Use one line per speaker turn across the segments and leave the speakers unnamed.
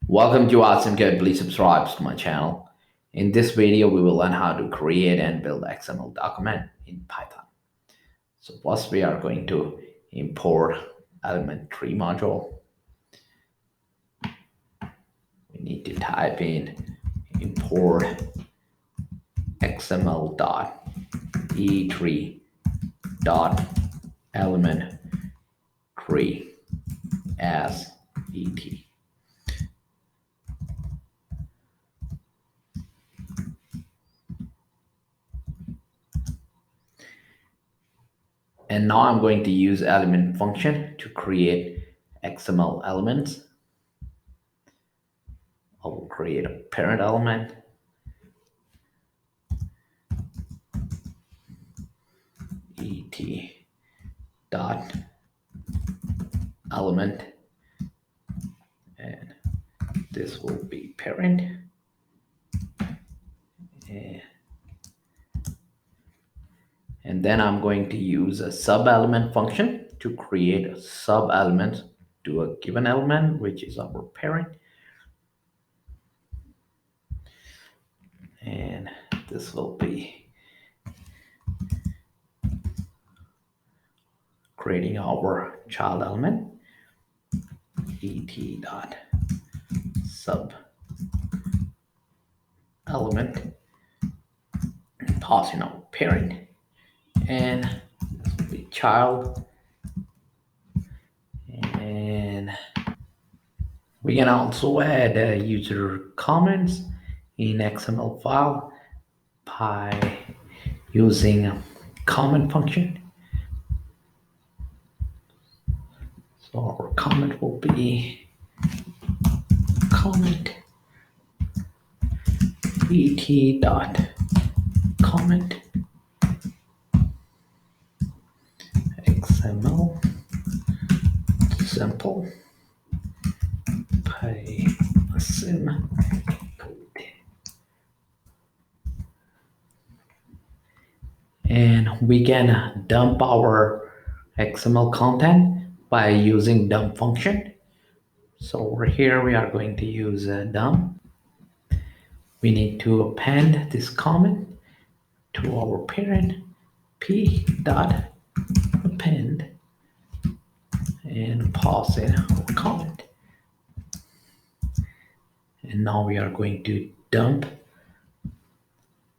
Welcome to Awesome Code. Please subscribe to my channel. In this video, we will learn how to create and build XML document in Python. So first, we are going to import element tree module. We need to type in import xml.e3.element tree as et. And now I'm going to use element function to create XML elements. I will create a parent element. Et dot element, and this will be parent. And then I'm going to use a sub element function to create a sub element to a given element, which is our parent. And this will be creating our child element, et dot sub element, passing our parent, and this will be child. And we can also add user comments in XML file by using a comment function. So our comment will be comment et dot comment XML simple pay sim code. And we can dump our XML content by using dump function. So over here we are going to use a dump. We need to append this comment to our parent p dot append and pass in our comment. And now we are going to dump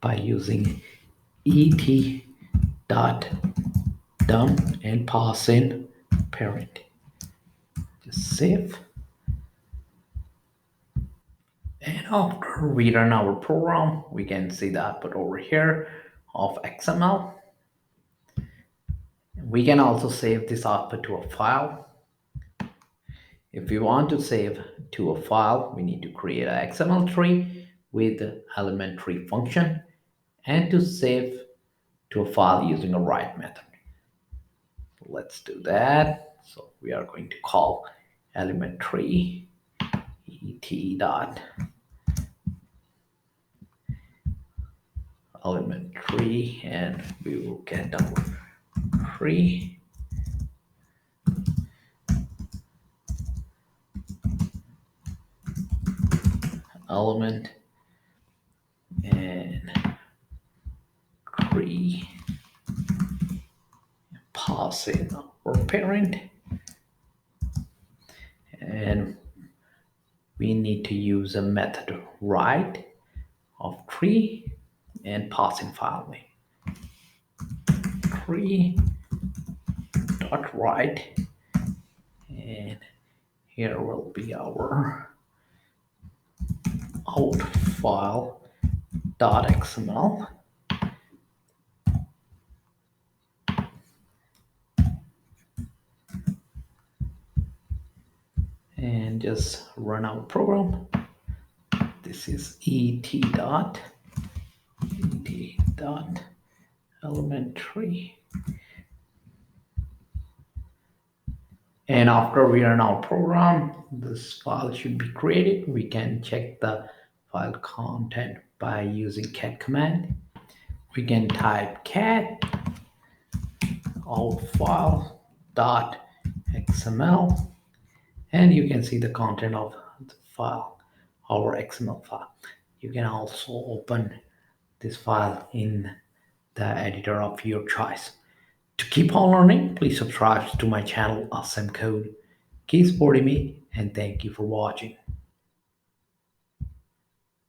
by using et dot dump and pass in parent. Just save. And after we run our program, we can see the output over here of XML. We can also save this output to a file. If we want to save to a file, we need to create an XML tree with the element tree function, and to save to a file using a write method. Let's do that. So we are going to call element tree et dot element tree, and we will get our tree. Element and tree, pass in our parent, and we need to use a method write of tree and passing file name. Tree dot write, and here will be our out file dot xml. And just run our program. This is et dot element tree. And after we run our program, this file should be created. We can check the file content by using cat command. We can type cat out file dot xml, and you can see the content of the file. our XML file. You can also open this file in the editor of your choice. To keep on learning, please subscribe to my channel Awesome Code. Keep supporting me and thank you for watching.